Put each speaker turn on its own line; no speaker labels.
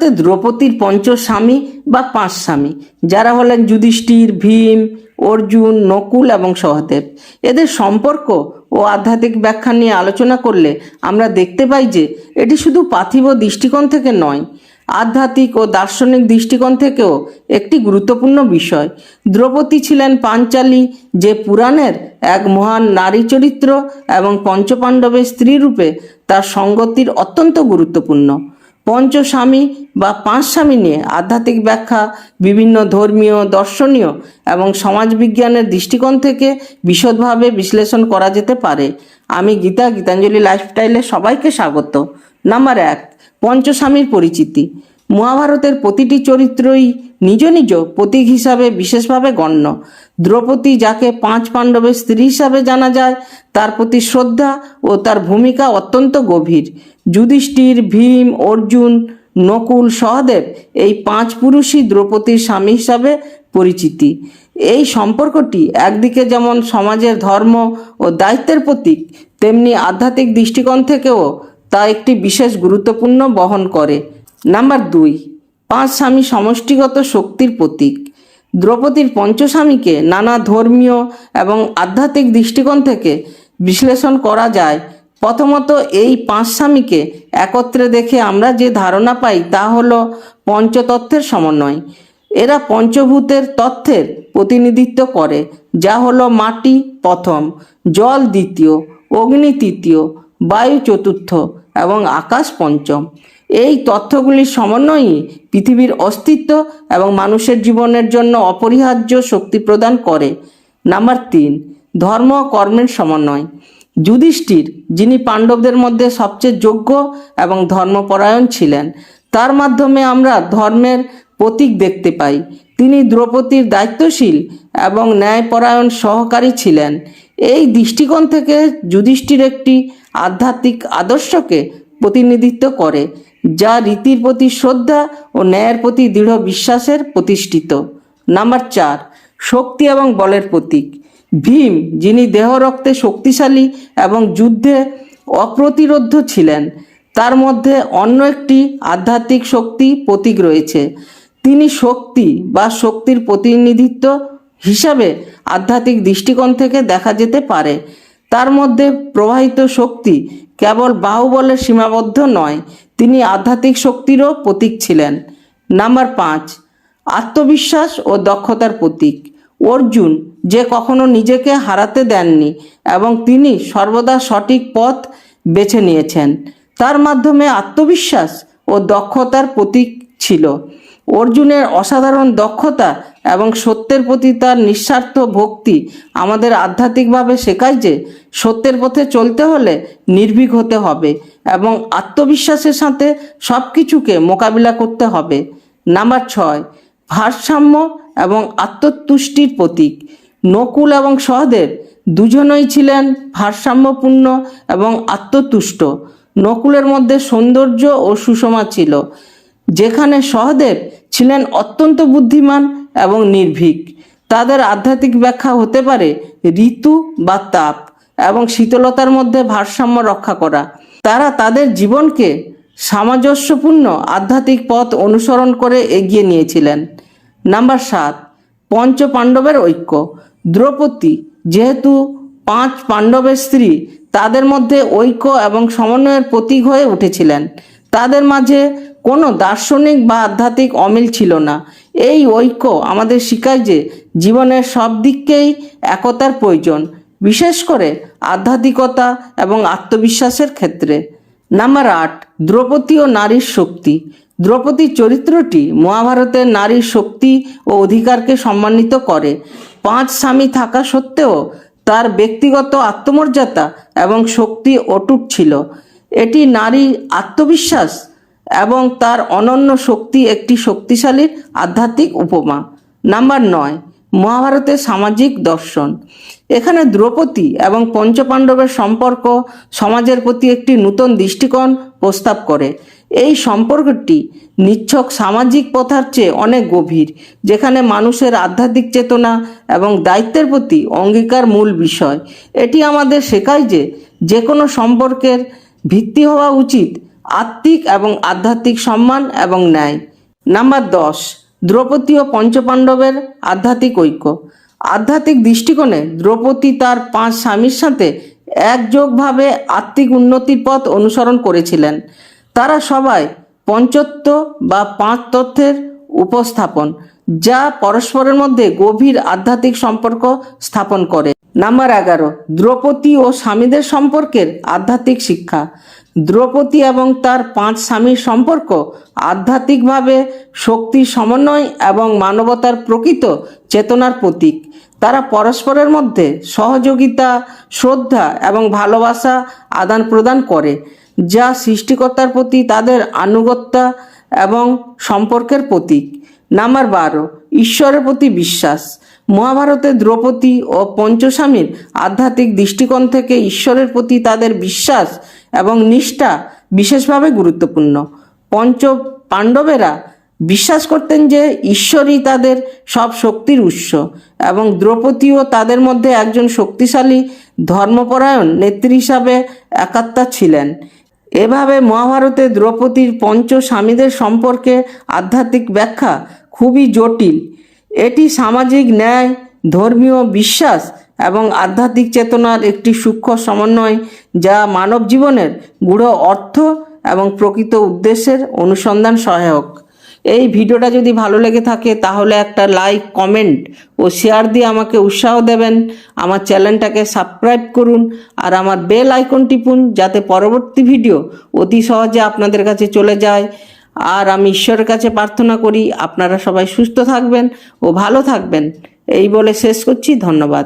মহাভারতে দ্রৌপদীর পঞ্চস্বামী বা পাঁচ স্বামী, যারা হলেন যুধিষ্ঠির, ভীম, অর্জুন, নকুল এবং সহদেব। এদের সম্পর্ক ও আধ্যাত্মিক ব্যাখ্যা নিয়ে আলোচনা করলে আমরা দেখতে পাই যে এটি শুধু পার্থিব দৃষ্টিকোণ থেকে নয়, আধ্যাত্মিক ও দার্শনিক দৃষ্টিকোণ থেকেও একটি গুরুত্বপূর্ণ বিষয়। দ্রৌপদী ছিলেন পাঞ্চালী, যে পুরাণের এক মহান নারী চরিত্র, এবং পঞ্চপাণ্ডবের স্ত্রী রূপে তার সঙ্গতির অত্যন্ত গুরুত্বপূর্ণ। পঞ্চস্বামী বা পাঁচ স্বামী নিয়ে আধ্যাত্মিক ব্যাখ্যা বিভিন্ন ধর্মীয়, দর্শনীয় এবং সমাজবিজ্ঞানের দৃষ্টিকোণ থেকে বিশদভাবে বিশ্লেষণ করা যেতে পারে। আমি গীতাঞ্জলি লাইফস্টাইলে সবাইকে স্বাগত। নাম্বার 1, পঞ্চস্বামীর পরিচিতি। মহাভারতের প্রতিটি চরিত্রই নিজ নিজ প্রতীক হিসাবে বিশেষভাবে গণ্য। দ্রৌপদী, যাকে 5 পাণ্ডবের স্ত্রী হিসাবে জানা যায়, তার প্রতি শ্রদ্ধা ও তার ভূমিকা অত্যন্ত গভীর। যুধিষ্ঠির, ভীম, অর্জুন, নকুল, সহদেব এই 5 পুরুষই দ্রৌপদীর স্বামী হিসাবে পরিচিতি। এই সম্পর্কটি একদিকে যেমন সমাজের ধর্ম ও দায়িত্বের প্রতীক, তেমনি আধ্যাত্মিক দৃষ্টিকোণ থেকেও তা একটি বিশেষ গুরুত্বপূর্ণ বহন করে। নাম্বার 2, 5 স্বামী সমষ্টিগত শক্তির প্রতীক। দ্রৌপদীর পঞ্চস্বামীকে নানা ধর্মীয় এবং আধ্যাত্মিক দৃষ্টিকোণ থেকে বিশ্লেষণ করা যায়। প্রথমত, এই 5 স্বামীকে একত্রে দেখে আমরা যে ধারণা পাই তা হলো পঞ্চতত্ত্বের সমন্বয়। এরা পঞ্চভূতের তত্ত্বের প্রতিনিধিত্ব করে, যা হলো মাটি প্রথম, জল দ্বিতীয়, অগ্নি তৃতীয়, বায়ু চতুর্থ এবং আকাশ পঞ্চম। এই তথ্যগুলির সমন্বয়ই পৃথিবীর অস্তিত্ব এবং মানুষের জীবনের জন্য অপরিহার্য শক্তি প্রদান করে। নাম্বার 3, ধর্ম ও কর্মের সমন্বয়। যুধিষ্ঠির, যিনি পাণ্ডবদের মধ্যে সবচেয়ে যোগ্য এবং ধর্মপরায়ণ ছিলেন, তার মাধ্যমে আমরা ধর্মের প্রতীক দেখতে পাই। তিনি দ্রৌপদীর দায়িত্বশীল এবং ন্যায়পরায়ণ সহকারী ছিলেন। এই দৃষ্টিকোণ থেকে যুধিষ্ঠির একটি আধ্যাত্মিক আদর্শকে প্রতিনিধিত্ব করে, যা রীতির প্রতি শ্রদ্ধা ও ন্যায়ের প্রতি দৃঢ় বিশ্বাসের প্রতিষ্ঠিত। নাম্বার 4, শক্তি এবং বলের প্রতীক। ভীম, যিনি দেহ রক্তে শক্তিশালী এবং যুদ্ধে অপ্রতিরোধ্য ছিলেন, তার মধ্যে অন্য একটি আধ্যাত্মিক শক্তি প্রতীক রয়েছে। তিনি শক্তি বা শক্তির প্রতিনিধিত্ব হিসাবে আধ্যাত্মিক দৃষ্টিকোণ থেকে দেখা যেতে পারে। তার মধ্যে প্রবাহিত শক্তি কেবল বাহুবলে সীমাবদ্ধ নয়, তিনি আধ্যাত্মিক শক্তিরও প্রতীক ছিলেন। নাম্বার 5, আত্মবিশ্বাস ও দক্ষতার প্রতীক। অর্জুন, যে কখনো নিজেকে হারাতে দেননি এবং তিনি সর্বদা সঠিক পথ বেছে নিয়েছেন, তার মাধ্যমে আত্মবিশ্বাস ও দক্ষতার প্রতীক ছিল। অর্জুনের অসাধারণ দক্ষতা এবং সত্যের প্রতি তার নিঃস্বার্থ ভক্তি আমাদের আধ্যাত্মিকভাবে শেখায় যে সত্যের পথে চলতে হলে নির্ভীক হতে হবে এবং আত্মবিশ্বাসের সাথে সব কিছুকে মোকাবিলা করতে হবে। নাম্বার 6, ভারসাম্য এবং আত্মতুষ্টির প্রতীক। নকুল এবং সহদেব দুজনেই ছিলেন ভারসাম্যপূর্ণ এবং আত্মতুষ্ট। নকুলের মধ্যে সৌন্দর্য ও সুষমা ছিল, যেখানে সহদেব ছিলেন অত্যন্ত বুদ্ধিমান এবং নির্ভীক। তাদের আধ্যাত্মিক ব্যাখ্যা হতে পারে ঋতু বা তাপ এবং শীতলতার মধ্যে ভারসাম্য রক্ষা করা। তারা তাদের জীবনকে সামঞ্জস্যপূর্ণ আধ্যাত্মিক পথ অনুসরণ করে এগিয়ে নিয়েছিলেন। নাম্বার 7, পঞ্চ পাণ্ডবের ঐক্য। দ্রৌপদী যেহেতু 5 পাণ্ডবের স্ত্রী, তাদের মধ্যে ঐক্য এবং সমন্বয়ের প্রতীক হয়ে উঠেছিলেন। তাদের মাঝে কোনো দার্শনিক বা আধ্যাত্মিক অমিল ছিল না। এই ঐক্য আমাদের শেখায় যে জীবনের সব দিককেই একতার প্রয়োজন, বিশেষ করে আধ্যাত্মিকতা এবং আত্মবিশ্বাসের ক্ষেত্রে। নাম্বার 8, দ্রৌপদী ও নারীর শক্তি। দ্রৌপদীর চরিত্রটি মহাভারতের নারীর শক্তি ও অধিকারকে সম্মানিত করে। 5 স্বামী থাকা সত্ত্বেও তার ব্যক্তিগত আত্মমর্যাদা এবং শক্তি অটুট ছিল। এটি নারীর আত্মবিশ্বাস এবং তার অনন্য শক্তি একটি শক্তিশালী আধ্যাত্মিক উপমা। নাম্বার 9, মহাভারতের সামাজিক দর্শন। এখানে দ্রৌপদী এবং পঞ্চপাণ্ডবের সম্পর্ক সমাজের প্রতি একটি নূতন দৃষ্টিকোণ প্রস্তাব করে। এই সম্পর্কটি নিছক সামাজিক প্রথার চেয়ে অনেক গভীর, যেখানে মানুষের আধ্যাত্মিক চেতনা এবং দায়িত্বের প্রতি অঙ্গীকার মূল বিষয়। এটি আমাদের শেখায় যে কোনো সম্পর্কের ভিত্তি হওয়া উচিত আত্মিক এবং আধ্যাত্মিক সম্মান এবং ন্যায়। নাম্বার 10, দ্রৌপদী ও পঞ্চপাণ্ডবের আধ্যাত্মিক ঐক্য। আধ্যাত্মিক দৃষ্টিকোণে দ্রৌপদী তার 5 স্বামীর সাথে একযোগভাবে আত্মিক উন্নতির পথ অনুসরণ করেছিলেন। তারা সবাই পঞ্চত্ব বা 5 তত্ত্বের উপস্থাপন, যা পরস্পরের মধ্যে গভীর আধ্যাত্মিক সম্পর্ক স্থাপন করে। নাম্বার 11, দ্রৌপদী ও স্বামীদের সম্পর্কের আধ্যাত্মিক শিক্ষা। দ্রৌপদী এবং তার 5 স্বামীর সম্পর্ক আধ্যাত্মিকভাবে শক্তির সমন্বয় এবং মানবতার প্রকৃত চেতনার প্রতীক। তারা পরস্পরের মধ্যে সহযোগিতা, শ্রদ্ধা এবং ভালোবাসা আদান প্রদান করে, যা সৃষ্টিকর্তার প্রতি তাদের আনুগত্য এবং সম্পর্কের প্রতীক। নাম্বার 12, ঈশ্বরের প্রতি বিশ্বাস। মহাভারতে দ্রৌপদী ও পঞ্চস্বামীর আধ্যাত্মিক দৃষ্টিকোণ থেকে ঈশ্বরের প্রতি তাদের বিশ্বাস এবং নিষ্ঠা বিশেষভাবে গুরুত্বপূর্ণ। পঞ্চ পাণ্ডবেরা বিশ্বাস করতেন যে ঈশ্বরই তাদের সব শক্তির উৎস এবং দ্রৌপদীও তাদের মধ্যে একজন শক্তিশালী ধর্মপরায়ণ নেত্রী হিসাবে একাত্মা ছিলেন। এভাবে মহাভারতে দ্রৌপদীর পঞ্চ স্বামীদের সম্পর্কে আধ্যাত্মিক ব্যাখ্যা খুবই জটিল। এটি সামাজিক ন্যায়, ধর্মীয় বিশ্বাস এবং আধ্যাত্মিক চেতনার একটি সূক্ষ্ম সমন্বয়, যা মানব জীবনের গূঢ় অর্থ এবং প্রকৃত উদ্দেশ্যের অনুসন্ধান সহায়ক। এই ভিডিওটা যদি ভালো লেগে থাকে তাহলে একটা লাইক, কমেন্ট ও শেয়ার দিয়ে আমাকে উৎসাহ দেবেন। আমার চ্যানেলটাকে সাবস্ক্রাইব করুন আর আমার বেল আইকন টিপুন, যাতে পরবর্তী ভিডিও অতি সহজে আপনাদের কাছে চলে যায়। আর আমি ঈশ্বরের কাছে প্রার্থনা করি আপনারা সবাই সুস্থ থাকবেন ও ভালো থাকবেন। এই বলে শেষ করছি। ধন্যবাদ।